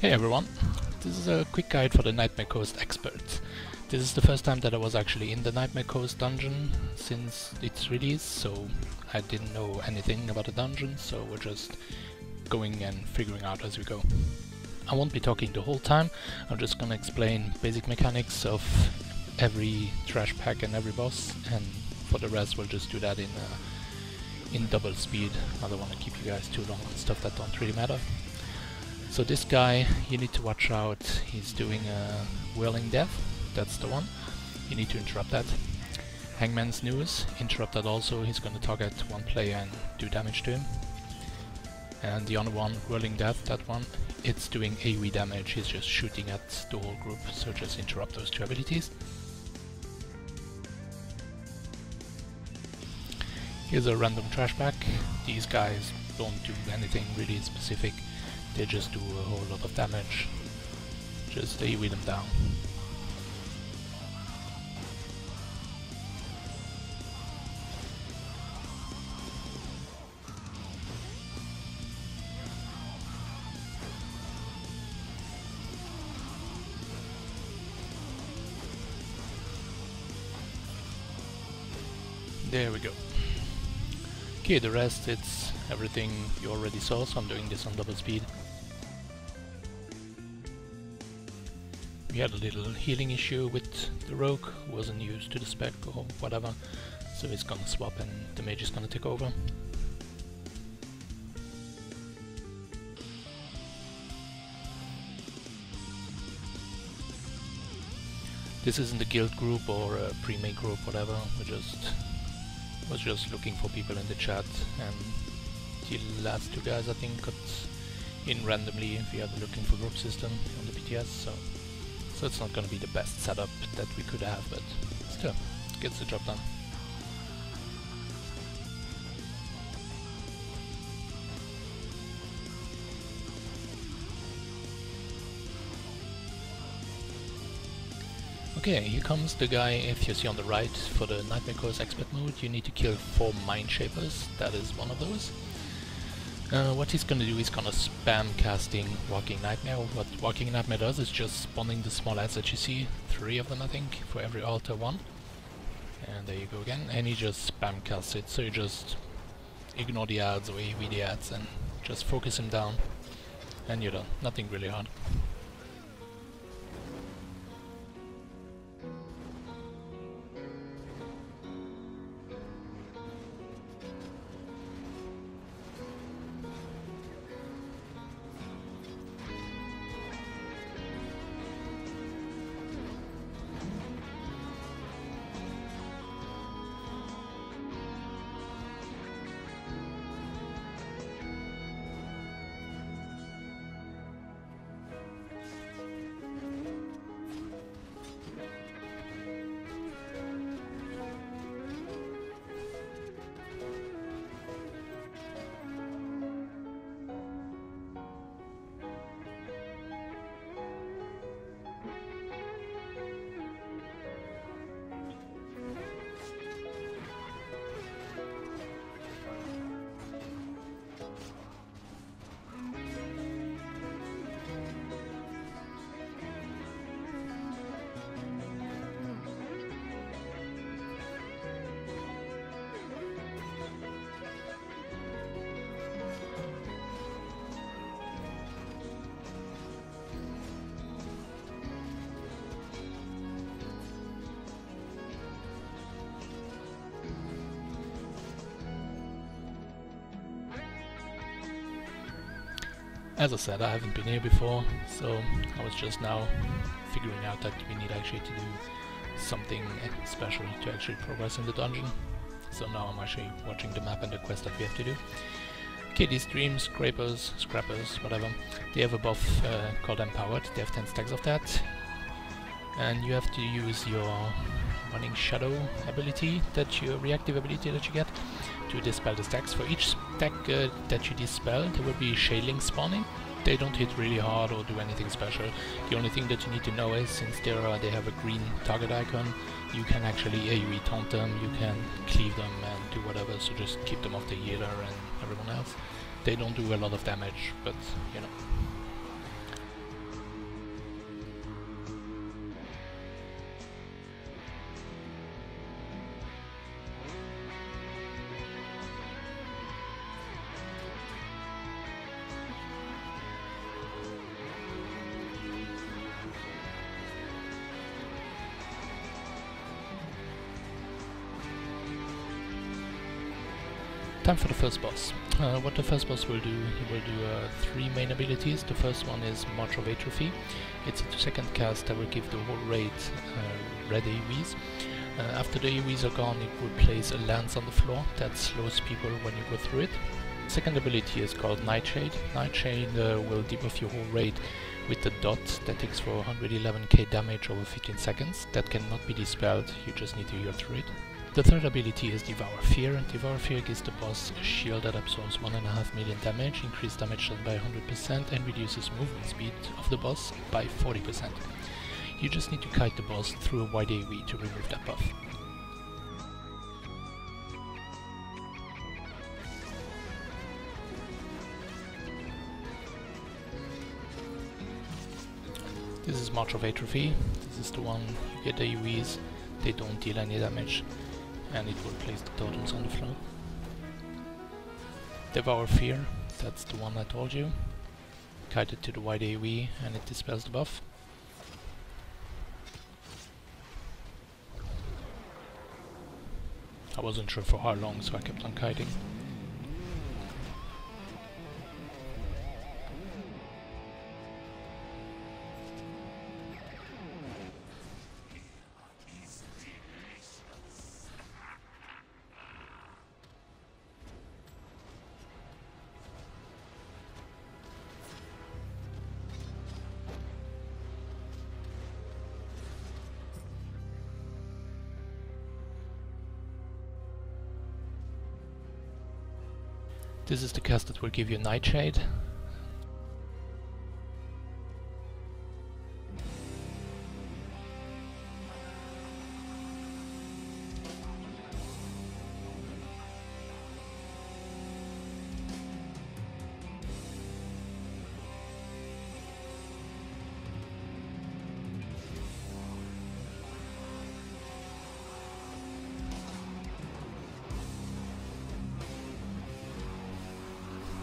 Hey everyone, this is a quick guide for the Nightmare Coast experts. This is the first time that I was actually in the Nightmare Coast dungeon since its release, so I didn't know anything about the dungeon, so we're just going and figuring out as we go. I won't be talking the whole time, I'm just gonna explain basic mechanics of every trash pack and every boss, and for the rest we'll just do that in double speed. I don't want to keep you guys too long on stuff that don't really matter. So this guy, you need to watch out, he's doing a whirling death, that's the one. You need to interrupt that. Hangman's News, interrupt that also, he's going to target one player and do damage to him. And the other one, whirling death, that one, it's doing AoE damage, he's just shooting at the whole group, so just interrupt those two abilities. Here's a random trash pack. These guys don't do anything really specific. They just do a whole lot of damage. Just AoE them down. There we go. Okay, the rest it's everything you already saw, so I'm doing this on double speed. We had a little healing issue with the rogue, who wasn't used to the spec or whatever, so he's gonna swap and the mage is gonna take over. This isn't a guild group or a pre-made group, whatever, was just looking for people in the chat, and the last two guys I think got in randomly via the looking for group system on the PTS, so it's not going to be the best setup that we could have, but still, gets the job done. Okay, here comes the guy. If you see on the right, for the Nightmare Coast expert mode, you need to kill 4 Mind Shapers. That is one of those. What he's gonna do, he's gonna spam casting Walking Nightmare. What Walking Nightmare does is just spawning the small ads that you see, 3 of them I think, for every altar 1. And there you go again, and he just spam casts it, so you just ignore the ads or AoE the ads and just focus him down, and you're done. Nothing really hard. As I said, I haven't been here before, so I was just now figuring out that we need actually to do something special to actually progress in the dungeon. So now I'm actually watching the map and the quest that we have to do. Okay, these dreams, scrapers, scrappers, whatever, they have a buff called Empowered. They have 10 stacks of that. And you have to use your Running Shadow ability, reactive ability that you get, to dispel the stacks. For each stack that you dispel, there will be Shailings spawning. They don't hit really hard or do anything special. The only thing that you need to know is, since they have a green target icon, you can actually AoE taunt them, you can cleave them and do whatever, so just keep them off the healer and everyone else. They don't do a lot of damage, but you know. Time for the first boss. What the first boss will do, he will do 3 main abilities. The first one is March of Atrophy. It's a 2-second cast that will give the whole raid red AoEs. After the AoEs are gone, it will place a lance on the floor that slows people when you go through it. Second ability is called Nightshade. Nightshade will debuff your whole raid with the dot that takes for 111k damage over 15 seconds. That cannot be dispelled, you just need to heal through it. The third ability is Devour Fear. Devour Fear gives the boss a shield that absorbs 1.5 million damage, increases damage done by 100% and reduces movement speed of the boss by 40%. You just need to kite the boss through a wide AoE to remove that buff. This is March of Atrophy. This is the one you get AoEs, they don't deal any damage, and it will place the totems on the floor. Devour Fear, that's the one I told you. Kite it to the wide AoE and it dispels the buff. I wasn't sure for how long, so I kept on kiting. This is the cast that will give you Nightshade.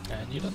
And you're done.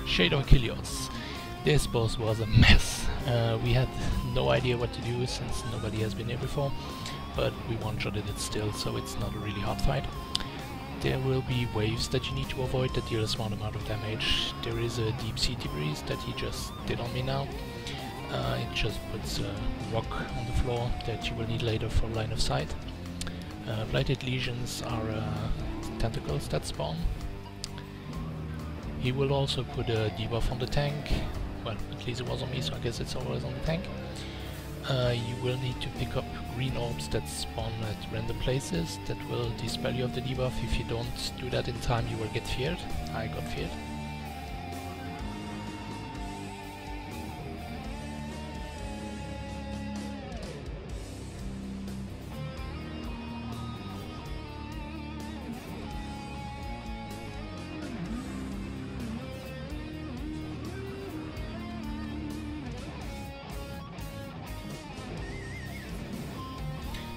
Shadow Achilles. This boss was a mess. We had no idea what to do since nobody has been here before, but we one-shotted it still, so it's not a really hard fight. There will be waves that you need to avoid that deal a small amount of damage. There is a deep sea debris that he just did on me now. It just puts a rock on the floor that you will need later for line of sight. Blighted lesions are tentacles that spawn. He will also put a debuff on the tank. Well, at least it was on me, so I guess it's always on the tank. You will need to pick up green orbs that spawn at random places that will dispel you of the debuff. If you don't do that in time, you will get feared. I got feared.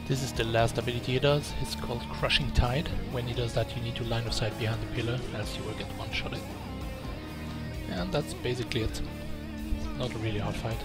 This is the last ability he does. It's called Crushing Tide. When he does that, you need to line of sight behind the pillar, else you will get one-shotted. And that's basically it. Not a really hard fight.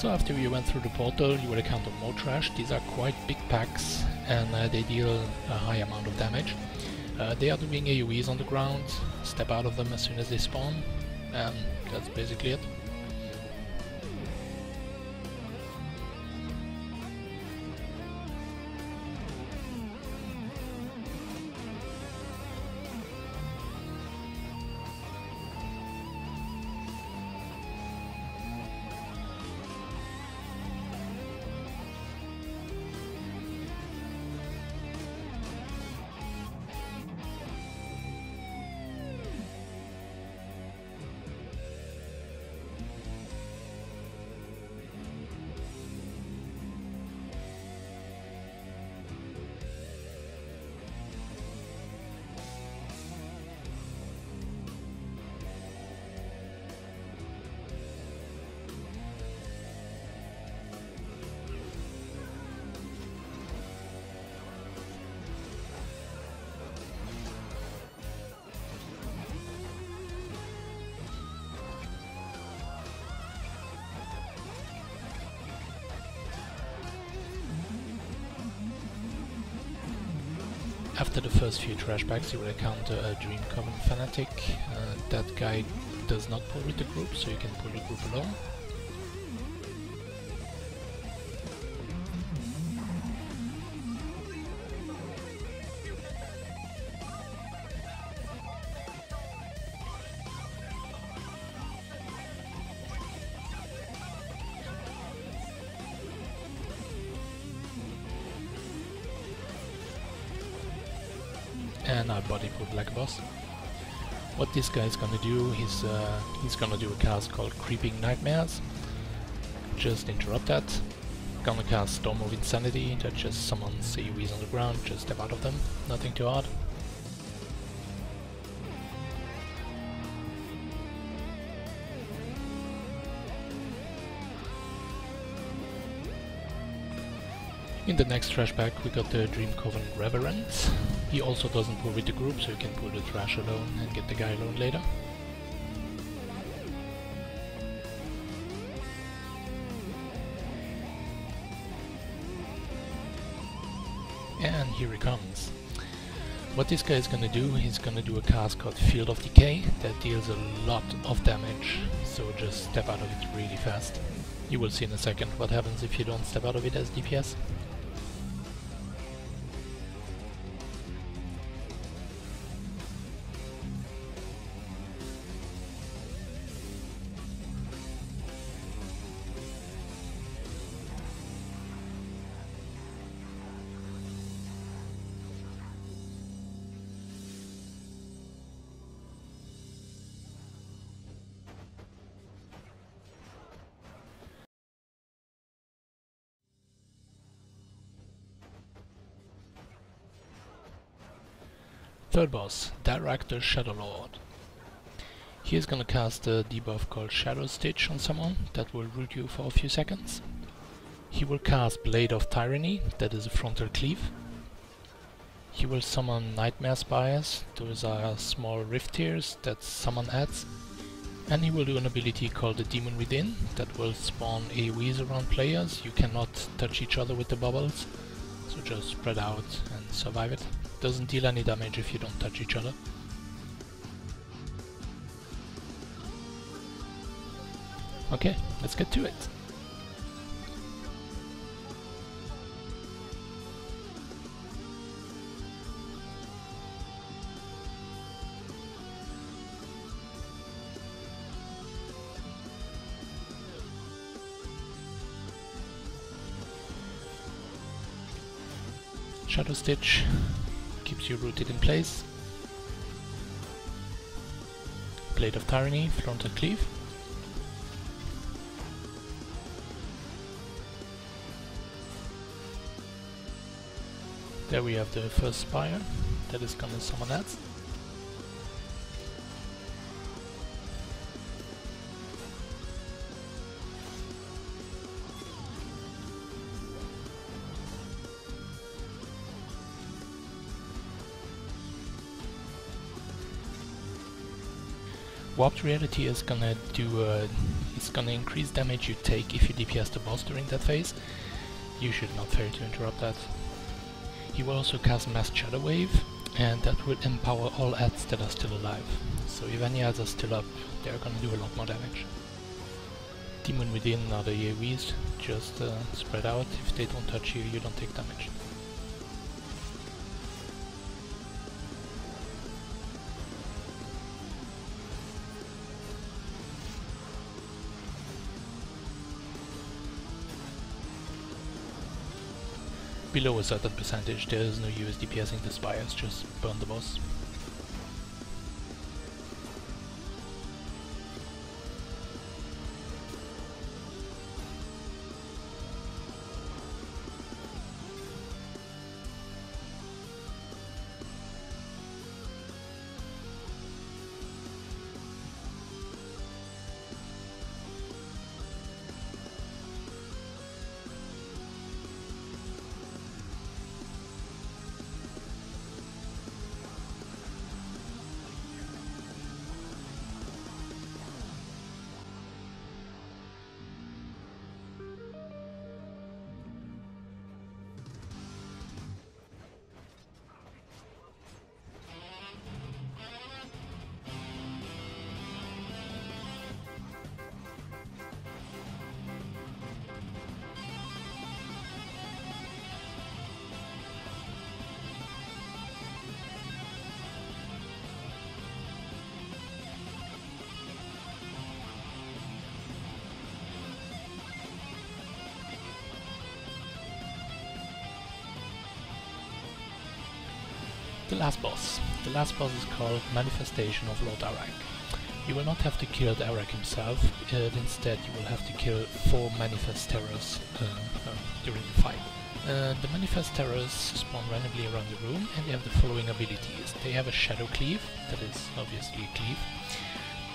So after you went through the portal, you will encounter more trash. These are quite big packs, and they deal a high amount of damage. They are doing AoEs on the ground. Step out of them as soon as they spawn, and that's basically it. After the first few trash packs, you will encounter a Dream Coven Fanatic. That guy does not pull with the group, so you can pull the group alone. And I body pull Black Boss. What this guy is gonna do, he's gonna do a cast called Creeping Nightmares. Just interrupt that. Gonna cast Storm of Insanity, that just summons AoEs on the ground, just step out of them, nothing too hard. In the next trash pack we got the Dream Coven Reverend. He also doesn't pull with the group, so you can pull the trash alone and get the guy alone later. And here he comes. What this guy is gonna do, he's gonna do a cast called Field of Decay that deals a lot of damage, so just step out of it really fast. You will see in a second what happens if you don't step out of it as DPS. Third boss, Director Shadowlord. He is gonna cast a debuff called Shadow Stitch on someone that will root you for a few seconds. He will cast Blade of Tyranny, that is a frontal cleave. He will summon Nightmare Spires, those are small rift tears that summon adds. And he will do an ability called the Demon Within that will spawn AoEs around players. You cannot touch each other with the bubbles, so just spread out and survive it. Doesn't deal any damage if you don't touch each other. Okay, let's get to it. Shadow Stitch keeps you rooted in place. Blade of Tyranny, Frontal Cleave. There we have the first Spire that is gonna summon that. Warped Reality is gonna do a It's gonna increase damage you take if you DPS the boss during that phase. You should not fail to interrupt that. He will also cast Mass Shadow Wave, and that will empower all ads that are still alive. So if any ads are still up, they're gonna do a lot more damage. Demon Within are the AoEs, just spread out. If they don't touch you, you don't take damage. Below a certain percentage, there is no use DPSing the spires, just burn the boss. The last boss. The last boss is called Manifestation of Lord Arak. You will not have to kill Arak himself, instead you will have to kill 4 Manifest Terrors during the fight. The Manifest Terrors spawn randomly around the room, and they have the following abilities. They have a Shadow Cleave, that is obviously a cleave.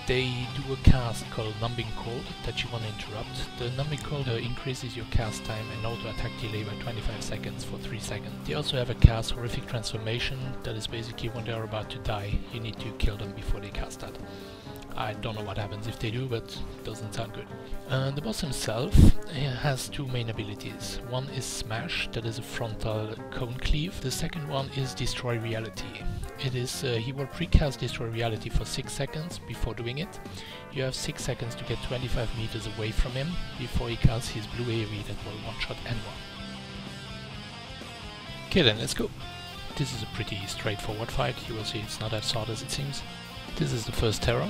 They do a cast called Numbing Cold that you want to interrupt. The Numbing Cold increases your cast time and auto attack delay by 25 seconds for 3 seconds. They also have a cast Horrific Transformation, that is basically when they are about to die, you need to kill them before they cast that. I don't know what happens if they do, but it doesn't sound good. The boss himself has 2 main abilities. One is Smash, that is a frontal cone cleave. The second one is Destroy Reality. It is, he will precast Destroy Reality for 6 seconds before doing it. You have 6 seconds to get 25 meters away from him before he casts his blue AoE that will one-shot anyone. Okay then, let's go. This is a pretty straightforward fight. You will see it's not as hard as it seems. This is the first terror.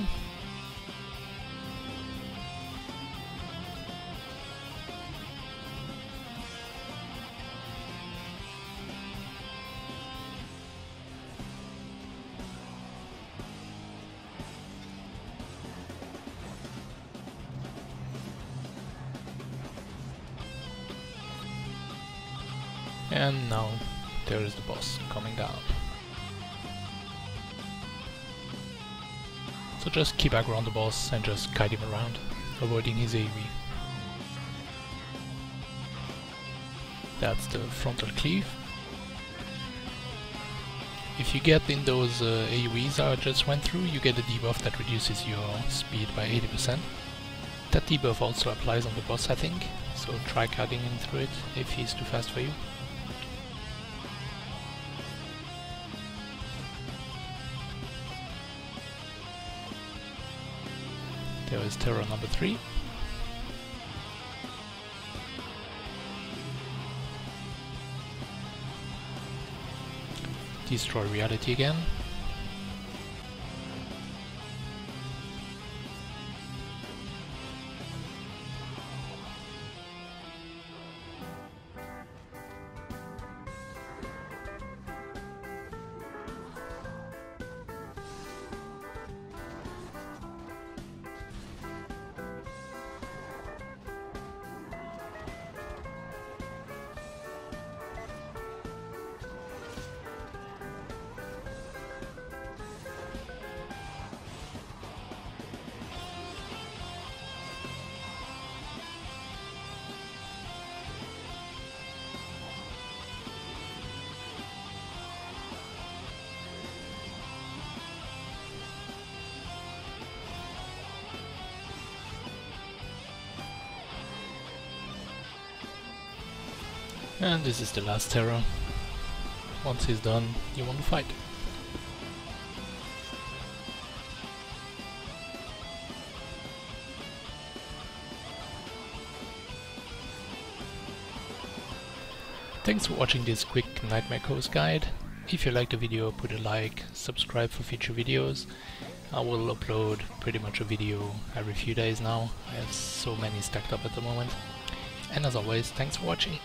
And now there is the boss coming down. So just keep aggro on the boss and just kite him around, avoiding his AoE. That's the frontal cleave. If you get in those AoEs I just went through, you get a debuff that reduces your speed by 80%. That debuff also applies on the boss, I think, so try cutting him through it if he's too fast for you. There is terror number 3. Destroy Reality again. And this is the last terror. Once he's done, you want to fight. Thanks for watching this quick Nightmare Coast guide. If you liked the video, put a like, subscribe for future videos. I will upload pretty much a video every few days now. I have so many stacked up at the moment. And as always, thanks for watching.